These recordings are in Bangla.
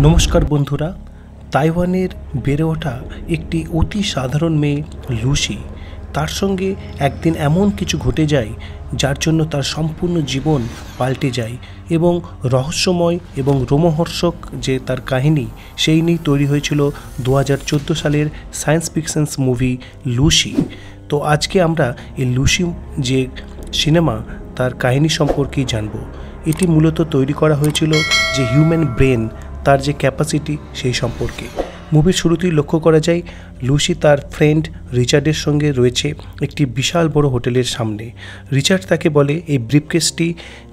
নমস্কার বন্ধুরা, তাইওয়ানের বেড়ে ওঠা একটি অতি সাধারণ মেয়ে লুসি, তার সঙ্গে একদিন এমন কিছু ঘটে যায় যার জন্য তার সম্পূর্ণ জীবন পাল্টে যায় এবং রহস্যময় এবং রোমহর্ষক যে তার কাহিনী সেই নিয়ে তৈরি হয়েছিল 2014 সালের সায়েন্স ফিকশনস মুভি লুসি। তো আজকে আমরা এই লুসি যে সিনেমা তার কাহিনী সম্পর্কেই জানব। এটি মূলত তৈরি করা হয়েছিল যে হিউম্যান ব্রেন তার যে ক্যাপাসিটি সেই সম্পর্কে। মুভির শুরুতেই লক্ষ্য করা যায় লুসি তার ফ্রেন্ড রিচার্ডের সঙ্গে রয়েছে একটি বিশাল বড় হোটেলের সামনে। রিচার্ড তাকে বলে এই ব্রিফকেসটি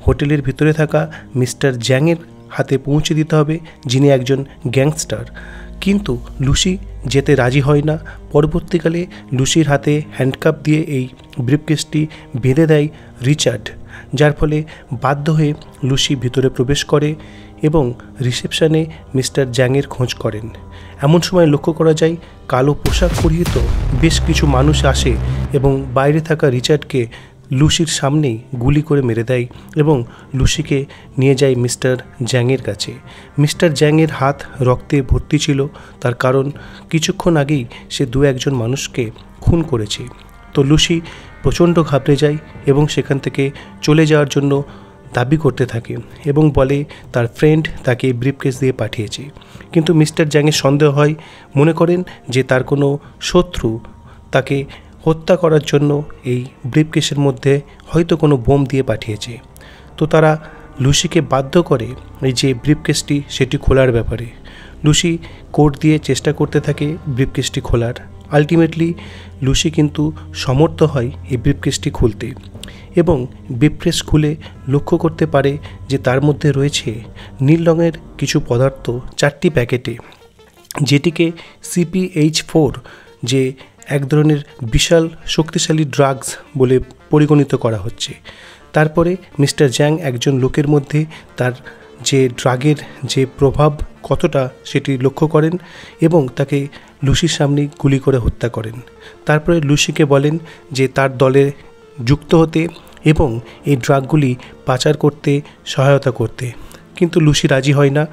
হোটেলের ভিতরে থাকা মিস্টার জ্যাংয়ের হাতে পৌঁছে দিতে হবে, যিনি একজন গ্যাংস্টার। কিন্তু লুসি যেতে রাজি হয় না। পরবর্তীকালে লুসির হাতে হ্যান্ডকাপ দিয়ে এই ব্রিফকেসটি বেঁধে দেয় রিচার্ড, যার ফলে বাধ্য হয়ে লুসি ভিতরে প্রবেশ করে এবং রিসেপশনে মিস্টার জ্যাংয়ের খোঁজ করেন। এমন সময় লক্ষ্য করা যায় কালো পোশাক পরিহিত বেশ কিছু মানুষ আসে এবং বাইরে থাকা রিচার্ডকে লুসির সামনেই গুলি করে মেরে দেয় এবং লুসিকে নিয়ে যায় মিস্টার জ্যাংয়ের কাছে। মিস্টার জ্যাংয়ের হাত রক্তে ভর্তি ছিল, তার কারণ কিছুক্ষণ আগেই সে একজন মানুষকে খুন করেছে। তো লুসি প্রচণ্ড ঘাবড়ে যায় এবং সেখান থেকে চলে যাওয়ার জন্য দাবি করতে থাকে এবং বলে তার ফ্রেন্ড তাকে ব্রিফকেস দিয়ে পাঠিয়েছে। কিন্তু মিস্টার জ্যাংয়ের সন্দেহ হয়, মনে করেন যে তার কোনো শত্রু তাকে হত্যা করার জন্য এই ব্রিফকেসের মধ্যে হয়তো কোনো বোম দিয়ে পাঠিয়েছে। তো তারা লুসিকে বাধ্য করে এই যে ব্রিফকেসটি সেটি খোলার ব্যাপারে। লুসি কোড দিয়ে চেষ্টা করতে থাকে ব্রিফকেসটি খোলার। আলটিমেটলি লুসি কিন্তু সমর্থ হয় এই ব্রিফকেসটি খুলতে এবং ব্রিফকেস খুলে লক্ষ্য করতে পারে যে তার মধ্যে রয়েছে নীল রঙের কিছু পদার্থ 4টি প্যাকেটে, যেটিকে CPH4 যে এক ধরনের বিশাল শক্তিশালী ড্রাগস বলে পরিগণিত করা হচ্ছে। তারপরে মিস্টার জ্যাং একজন লোকের মধ্যে তার যে ড্রাগের যে প্রভাব কতটা সেটি লক্ষ্য করেন এবং তাকে লুসির সামনে গুলি করে হত্যা করেন। তারপরে লুসিকে বলেন যে তার দলে যুক্ত হতে এবং এই ড্রাগগুলি পাচার করতে সহায়তা করতে, কিন্তু লুসি রাজি হয় না।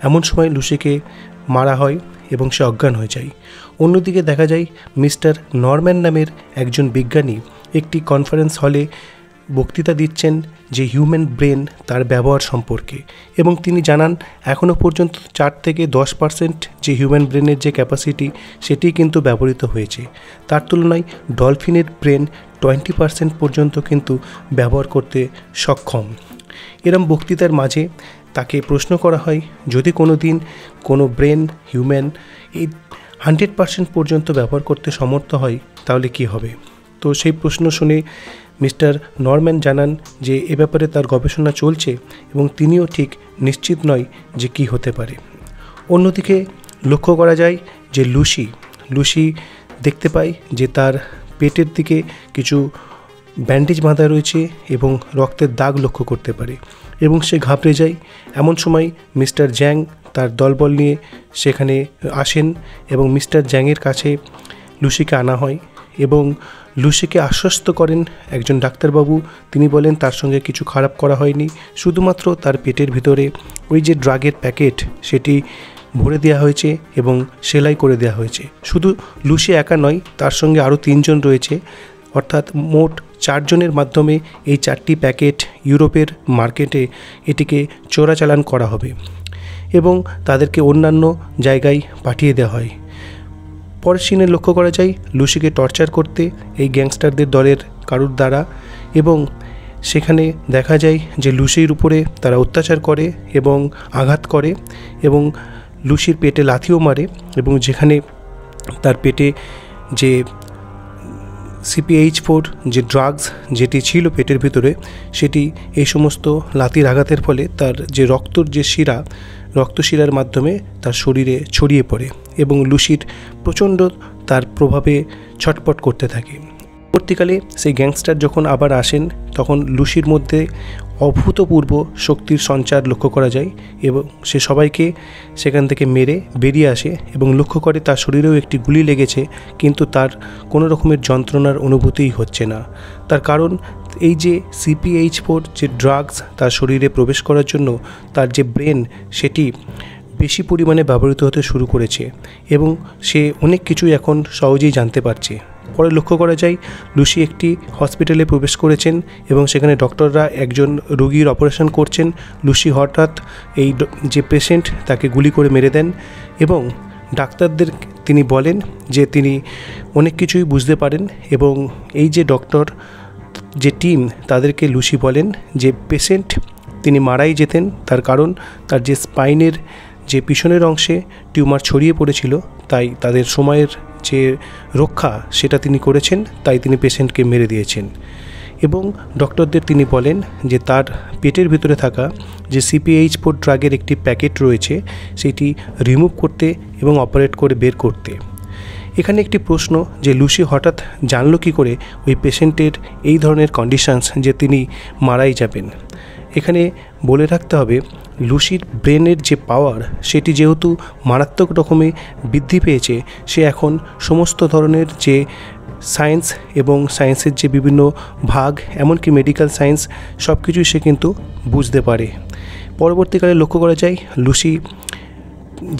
এমন সময় লুসিকে মারা হয় এবং সে অজ্ঞান হয়ে যায়। অন্যদিকে দেখা যায় মিস্টার নরম্যান নামের একজন বিজ্ঞানী একটি কনফারেন্স হলে বক্তৃতা দিচ্ছেন যে হিউম্যান ব্রেন তার ব্যবহার সম্পর্কে এবং তিনি জানান এখনও পর্যন্ত 4 থেকে 10% যে হিউম্যান ব্রেনের যে ক্যাপাসিটি সেটি কিন্তু ব্যবহৃত হয়েছে। তার তুলনায় ডলফিনের ব্রেন 20% পর্যন্ত কিন্তু ব্যবহার করতে সক্ষম। এরম বক্তৃতার মাঝে তাকে প্রশ্ন করা হয়, যদি কোনো দিন কোনো ব্রেন হিউম্যান এই 100% পর্যন্ত ব্যবহার করতে সমর্থ হয় তাহলে কি হবে। তো সেই প্রশ্ন শুনে মিস্টার নরম্যান জানান যে এ ব্যাপারে তার গবেষণা চলছে এবং তিনিও ঠিক নিশ্চিত নয় যে কি হতে পারে। অন্যদিকে লক্ষ্য করা যায় যে লুসি দেখতে পায় যে তার পেটের দিকে কিছু ব্যান্ডেজ বাঁধা রয়েছে এবং রক্তের দাগ লক্ষ্য করতে পারে এবং সে ঘাবড়ে যায়। এমন সময় মিস্টার জ্যাং তার দলবল নিয়ে সেখানে আসেন এবং মিস্টার জ্যাংয়ের কাছে লুসিকে আনা হয় এবং লুসিকে আশ্বস্ত করেন একজন ডাক্তারবাবু। তিনি বলেন তার সঙ্গে কিছু খারাপ করা হয়নি, শুধুমাত্র তার পেটের ভিতরে ওই যে ড্রাগের প্যাকেট সেটি ভরে দেওয়া হয়েছে এবং সেলাই করে দেওয়া হয়েছে। শুধু লুসি একা নয়, তার সঙ্গে আরও 3 জন রয়েছে, অর্থাৎ মোট 4 জনের মাধ্যমে এই 4টি প্যাকেট ইউরোপের মার্কেটে এটিকে চোরাচালান করা হবে এবং তাদেরকে অন্যান্য জায়গায় পাঠিয়ে দেওয়া হয়। পরের সিনে লক্ষ্য করা যায় লুসিকে টর্চার করতে এই গ্যাংস্টারদের দলের কারুর দ্বারা এবং সেখানে দেখা যায় যে লুসির উপরে তারা অত্যাচার করে এবং আঘাত করে এবং লুসির পেটে লাথিও মারে এবং যেখানে তার পেটে যে CPH4 যে ড্রাগস যেটি ছিল পেটের ভিতরে সেটি এই সমস্ত লাথির আঘাতের ফলে তার যে রক্তশিরার মাধ্যমে তার শরীরে ছড়িয়ে পড়ে এবং লুসির প্রচণ্ড তার প্রভাবে ছটপট করতে থাকে। পরবর্তীকালে সেই গ্যাংস্টার যখন আবার আসেন তখন লুসির মধ্যে অভূতপূর্ব শক্তির সঞ্চার লক্ষ্য করা যায় এবং সে সবাইকে সেখান থেকে মেরে বেরিয়ে আসে এবং লক্ষ্য করে তার শরীরেও একটি গুলি লেগেছে, কিন্তু তার কোনো রকমের যন্ত্রণার অনুভূতিই হচ্ছে না। তার কারণ এই যে CPH4 যে ড্রাগস তার শরীরে প্রবেশ করার জন্য তার যে ব্রেন সেটি বেশি পরিমাণে ব্যবহৃত হতে শুরু করেছে এবং সে অনেক কিছুই এখন সহজেই জানতে পারছে। পরে লক্ষ্য করা যায় লুসি একটি হসপিটালে প্রবেশ করেছেন এবং সেখানে ডক্টররা একজন রোগীর অপারেশন করছেন। লুসি হঠাৎ এই যে পেশেন্ট তাকে গুলি করে মেরে দেন এবং ডাক্তারদের তিনি বলেন যে তিনি অনেক কিছুই বুঝতে পারেন এবং এই যে ডক্টর যে টিম তাদেরকে লুসি বলেন যে পেশেন্ট তিনি মারাই যেতেন, তার কারণ তার যে স্পাইনের যে পিছনের অংশে টিউমার ছড়িয়ে পড়েছিল, তাই তাদের সময়ের যে রক্ষা সেটা তিনি করেছেন, তাই তিনি পেশেন্টকে মেরে দিয়েছেন। এবং ডক্টরদের তিনি বলেন যে তার পেটের ভিতরে থাকা যে CPH4 ড্রাগের একটি প্যাকেট রয়েছে সেটি রিমুভ করতে এবং অপারেট করে বের করতে। এখানে একটি প্রশ্ন যে লুসি হঠাৎ জানলো কী করে ওই পেশেন্টের এই ধরনের কন্ডিশনস যে তিনি মারাই যাবেন। এখানে বলে রাখতে হবে লুসির ব্রেনের যে পাওয়ার সেটি যেহেতু মারাত্মক রকমে বৃদ্ধি পেয়েছে, সে এখন সমস্ত ধরনের যে সায়েন্স এবং সায়েন্সের যে বিভিন্ন ভাগ, এমনকি মেডিকেল সায়েন্স, সব কিছুই সে কিন্তু বুঝতে পারে। পরবর্তীকালে লক্ষ্য করা যায় লুসি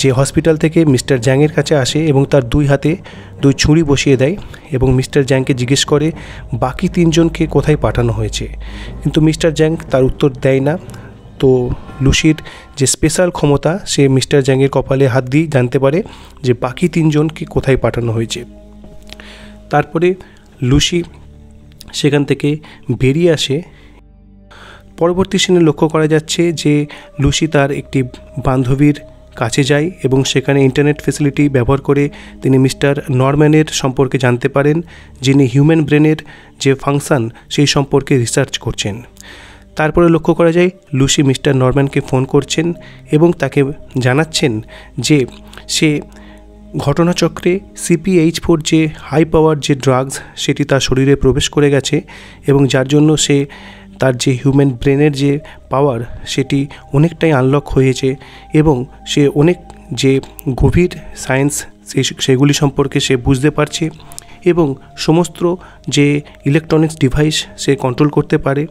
যে হসপিটাল থেকে মিস্টার জ্যাংয়ের কাছে আসে এবং তার দুই হাতে দুই ছুরি বসিয়ে দেয় এবং মিস্টার জ্যাংকে জিজ্ঞেস করে বাকি তিনজনকে কোথায় পাঠানো হয়েছে, কিন্তু মিস্টার জ্যাং তার উত্তর দেয় না। তো লুসির যে স্পেশাল ক্ষমতা, সে মিস্টার জ্যাংয়ের কপালে হাত দিয়ে জানতে পারে যে বাকি তিনজনকে কোথায় পাঠানো হয়েছে। তারপরে লুসি সেখান থেকে বেরিয়ে আসে। পরবর্তী সিনে লক্ষ্য করা যাচ্ছে যে লুসি তার একটি বান্ধবীর কাছে যায় এবং সেখানে ইন্টারনেট ফেসিলিটি ব্যবহার করে তিনি মিস্টার নরম্যানের সম্পর্কে জানতে পারেন, যিনি হিউম্যান ব্রেনের যে ফাংশন সেই সম্পর্কে রিসার্চ করছেন। তারপরে লক্ষ্য করা যায় লুসি মিস্টার নরম্যানকে ফোন করছেন এবং তাকে জানাচ্ছেন যে সে ঘটনাচক্রে CPH4 যে হাই পাওয়ার যে ড্রাগস সেটি তার শরীরে প্রবেশ করে গেছে এবং যার জন্য সে তার যে হিউম্যান ব্রেনের যে পাওয়ার সেটি অনেকটাই আনলক হয়েছে এবং সে অনেক যে গভীর সায়েন্স সেগুলি সম্পর্কে সে বুঝতে পারছে এবং সমস্ত যে ইলেকট্রনিক্স ডিভাইস সে কন্ট্রোল করতে পারে।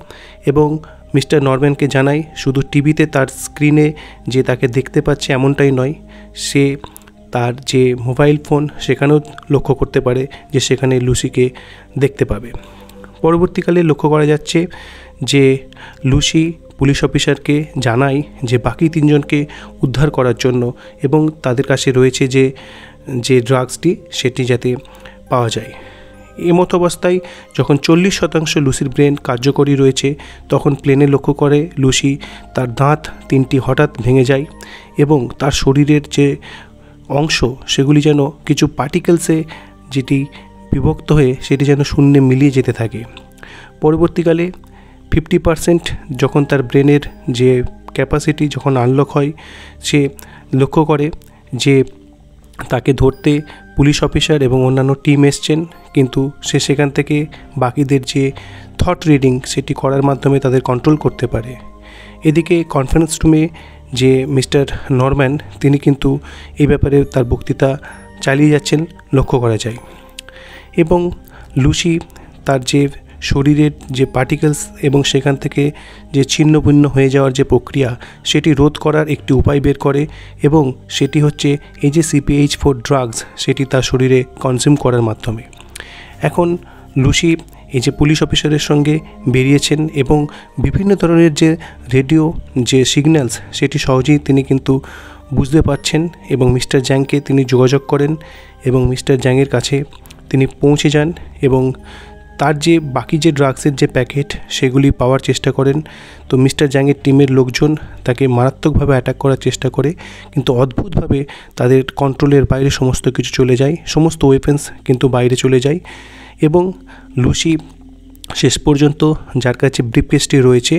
এবং মিস্টার নরম্যানকে জানায় শুধু টিভিতে তার স্ক্রিনে যে তাকে দেখতে পাচ্ছে এমনটাই নয়, সে তার যে মোবাইল ফোন সেখানেও লক্ষ্য করতে পারে যে সেখানে লুসিকে দেখতে পাবে। পরবর্তীকালে লক্ষ্য করা যাচ্ছে যে লুসি পুলিশ অফিসারকে জানায় যে বাকি তিনজনকে উদ্ধার করার জন্য এবং তাদের কাছে রয়েছে যে ড্রাগসটি সেটি যাতে পাওয়া যায়। এমত অবস্থায় যখন 40% লুসির ব্রেন কার্যকরী রয়েছে, তখন প্লেনে লক্ষ্য করে লুসি তার দাঁত 3টি হঠাৎ ভেঙে যায় এবং তার শরীরের যে অংশ সেগুলি যেন কিছু পার্টিকেলসে যেটি বিভক্ত হয়ে সেটি যেন শূন্যে মিলিয়ে যেতে থাকে। পরবর্তীকালে 50% যখন তার ব্রেনের যে ক্যাপাসিটি যখন আনলক হয়, সে লক্ষ্য করে যে তাকে ধরতে পুলিশ অফিসার এবং অন্যান্য টিম এসছেন, কিন্তু সে সেখান থেকে বাকিদের যে থট রিডিং সেটি করার মাধ্যমে তাদের কন্ট্রোল করতে পারে। এদিকে কনফারেন্স রুমে যে মিস্টার নরম্যান তিনি কিন্তু এই ব্যাপারে তার বক্তৃতা চালিয়ে যাচ্ছেন লক্ষ্য করা যায় এবং লুসি তার যে শরীরের যে পার্টিকেলস এবং সেখান থেকে যে ছিন্ন ভিন্ন হয়ে যাওয়ার যে প্রক্রিয়া সেটি রোধ করার একটি উপায় বের করে এবং সেটি হচ্ছে এই যে CPH4 ড্রাগস সেটি তার শরীরে কনজিউম করার মাধ্যমে। এখন লুসি এই যে পুলিশ অফিসারের সঙ্গে বেরিয়েছেন এবং বিভিন্ন ধরনের যে রেডিও যে সিগন্যালস সেটি সহজেই তিনি কিন্তু বুঝতে পারছেন এবং মিস্টার জ্যাংকে তিনি যোগাযোগ করেন এবং মিস্টার জ্যাংয়ের কাছে তিনি পৌঁছে যান এবং তার যে বাকি যে ড্রাগসের যে প্যাকেট সেগুলি পাওয়ার চেষ্টা করেন। তো মিস্টার জ্যাংয়ের টিমের লোকজন তাকে মারাত্মকভাবে অ্যাটাক করার চেষ্টা করে, কিন্তু অদ্ভুতভাবে তাদের কন্ট্রোলের বাইরে সমস্ত কিছু চলে যায়, সমস্ত ওয়েপেন্স কিন্তু বাইরে চলে যায় এবং লুসি শেষ পর্যন্ত যার কাছে ব্রিফকেসটি রয়েছে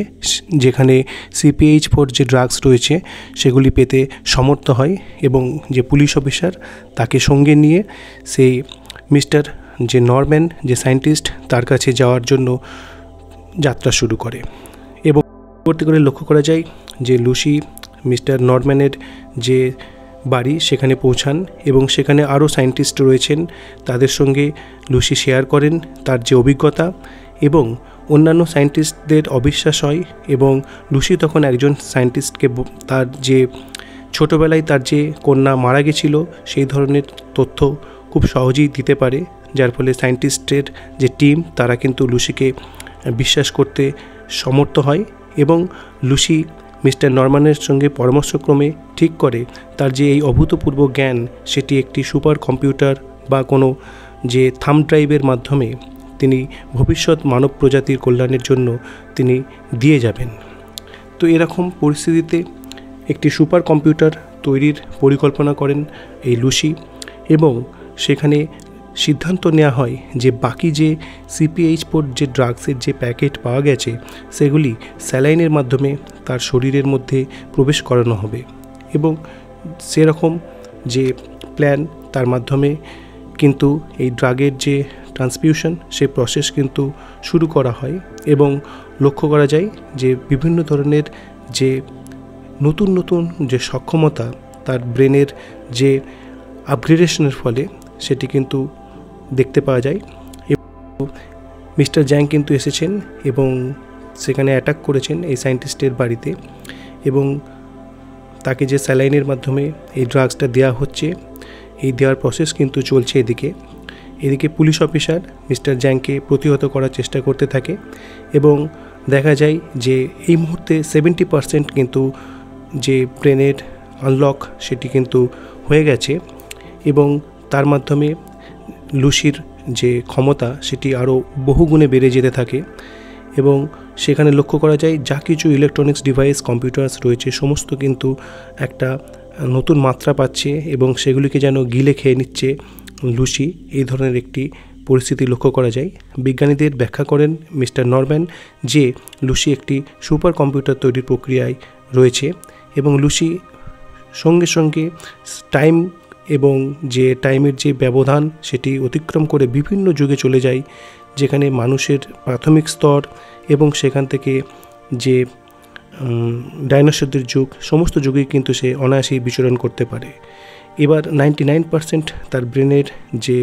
যেখানে CPH4 যে ড্রাগস রয়েছে সেগুলি পেতে সমর্থ হয় এবং যে পুলিশ অফিসার তাকে সঙ্গে নিয়ে সেই মিস্টার যে নরম্যান যে সায়েন্টিস্ট তার কাছে যাওয়ার জন্য যাত্রা শুরু করে। এবং পরবর্তীকালে লক্ষ্য করা যায় যে লুসি মিস্টার নরম্যানের যে বাড়ি সেখানে পৌঁছান এবং সেখানে আরও সায়েন্টিস্ট রয়েছেন, তাদের সঙ্গে লুসি শেয়ার করেন তার যে অভিজ্ঞতা এবং অন্যান্য সায়েন্টিস্টদের অবিশ্বাস হয় এবং লুসি তখন একজন সায়েন্টিস্টকে তার যে ছোটোবেলায় তার যে কন্যা মারা গেছিল সেই ধরনের তথ্য খুব সহজেই দিতে পারে, যার ফলে সায়েন্টিস্টের যে টিম তারা কিন্তু লুসিকে বিশ্বাস করতে সমর্থ হয় এবং লুসি মিস্টার নরম্যানের সঙ্গে পরামর্শক্রমে ঠিক করে তার যে এই অভূতপূর্ব জ্ঞান সেটি একটি সুপার কম্পিউটার বা কোনো যে থাম্ব ড্রাইভের মাধ্যমে তিনি ভবিষ্যৎ মানব প্রজাতির কল্যাণের জন্য তিনি দিয়ে যাবেন। তো এরকম পরিস্থিতিতে একটি সুপার কম্পিউটার তৈরির পরিকল্পনা করেন এই লুসি এবং সেখানে সিদ্ধান্ত নেওয়া হয় যে বাকি যে CPH4 যে ড্রাগসের যে প্যাকেট পাওয়া গেছে সেগুলি স্যালাইনের মাধ্যমে তার শরীরের মধ্যে প্রবেশ করানো হবে এবং সেরকম যে প্ল্যান তার মাধ্যমে কিন্তু এই ড্রাগের যে ট্রান্সফিউশন সে প্রসেস কিন্তু শুরু করা হয় এবং লক্ষ্য করা যায় যে বিভিন্ন ধরনের যে নতুন নতুন যে সক্ষমতা তার ব্রেনের যে আপগ্রেডেশনের ফলে সেটি কিন্তু দেখতে পাওয়া যায়। এবং মিস্টার জ্যাং কিন্তু এসেছেন এবং সেখানে অ্যাটাক করেছেন এই সায়েন্টিস্টের বাড়িতে এবং তাকে যে স্যালাইনের মাধ্যমে এই ড্রাগসটা দেওয়া হচ্ছে এই দেওয়ার প্রসেস কিন্তু চলছে। এদিকে পুলিশ অফিসার মিস্টার জ্যাংকে প্রতিহত করার চেষ্টা করতে থাকে এবং দেখা যায় যে এই মুহূর্তে 70% কিন্তু যে ব্রেনের আনলক সেটি কিন্তু হয়ে গেছে এবং তার মাধ্যমে লুসির যে ক্ষমতা সেটি আরও বহুগুণে বেড়ে যেতে থাকে এবং সেখানে লক্ষ্য করা যায় যা কিছু ইলেকট্রনিক্স ডিভাইস কম্পিউটার্স রয়েছে সমস্ত কিন্তু একটা নতুন মাত্রা পাচ্ছে এবং সেগুলিকে যেন গিলে খেয়ে নিচ্ছে লুসি। এই ধরনের একটি পরিস্থিতি লক্ষ্য করা যায়। বিজ্ঞানীদের ব্যাখ্যা করেন মিস্টার নরম্যান যে লুসি একটি সুপার কম্পিউটার তৈরির প্রক্রিয়ায় রয়েছে এবং লুসি সঙ্গে সঙ্গে টাইম এবং যে টাইমের যে ব্যবধান সেটি অতিক্রম করে বিভিন্ন যুগে চলে যায়, যেখানে মানুষের প্রাথমিক স্তর এবং সেখান থেকে যে ডাইনোসরদের যুগ সমস্ত যুগেই কিন্তু সে অনায়াসেই বিচরণ করতে পারে। এবার 99% তার ব্রেনের যে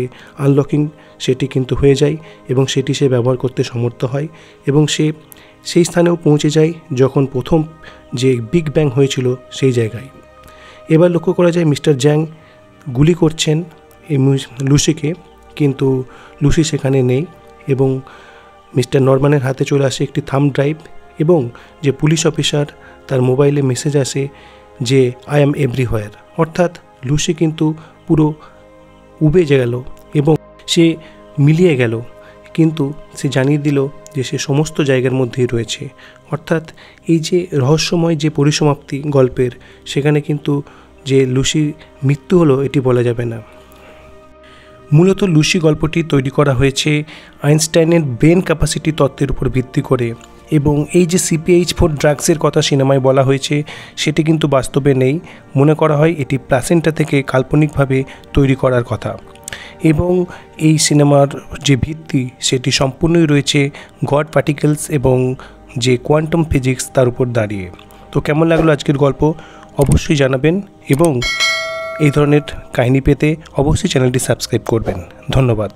আনলকিং সেটি কিন্তু হয়ে যায় এবং সেটি সে ব্যবহার করতে সমর্থ হয় এবং সে সেই স্থানেও পৌঁছে যায় যখন প্রথম যে বিগ ব্যাং হয়েছিল সেই জায়গায়। এবার লক্ষ্য করা যায় মিস্টার জ্যাং গুলি করছেন এই লুসিকে, কিন্তু লুসি সেখানে নেই এবং মিস্টার নরম্যানের হাতে চলে আসে একটি থাম্ব ড্রাইভ এবং যে পুলিশ অফিসার তার মোবাইলে মেসেজ আসে যে আই অ্যাম এভরিহোয়ার, অর্থাৎ লুসি কিন্তু পুরো উবে গেল এবং সে মিলিয়ে গেল, কিন্তু সে জানিয়ে দিল যে সে সমস্ত জায়গার মধ্যেই রয়েছে। অর্থাৎ এই যে রহস্যময় যে পরিসমাপ্তি গল্পের সেখানে কিন্তু যে লুসির মৃত্যু হলো এটি বলা যাবে না। মূলত লুসি গল্পটি তৈরি করা হয়েছে আইনস্টাইনের ব্রেন ক্যাপাসিটি তত্ত্বের উপর ভিত্তি করে এবং এই যে CPH4 ড্রাগসের কথা সিনেমায় বলা হয়েছে সেটি কিন্তু বাস্তবে নেই। মনে করা হয় এটি প্লাসেন্টা থেকে কাল্পনিকভাবে তৈরি করার কথা এবং এই সিনেমার যে ভিত্তি সেটি সম্পূর্ণই রয়েছে গড পার্টিকেলস এবং যে কোয়ান্টাম ফিজিক্স তার উপর দাঁড়িয়ে। তো কেমন লাগলো আজকের গল্প অবশ্যই জানাবেন এবং এই ধরনের কাহিনী পেতে অবশ্যই চ্যানেলটি সাবস্ক্রাইব করবেন। ধন্যবাদ।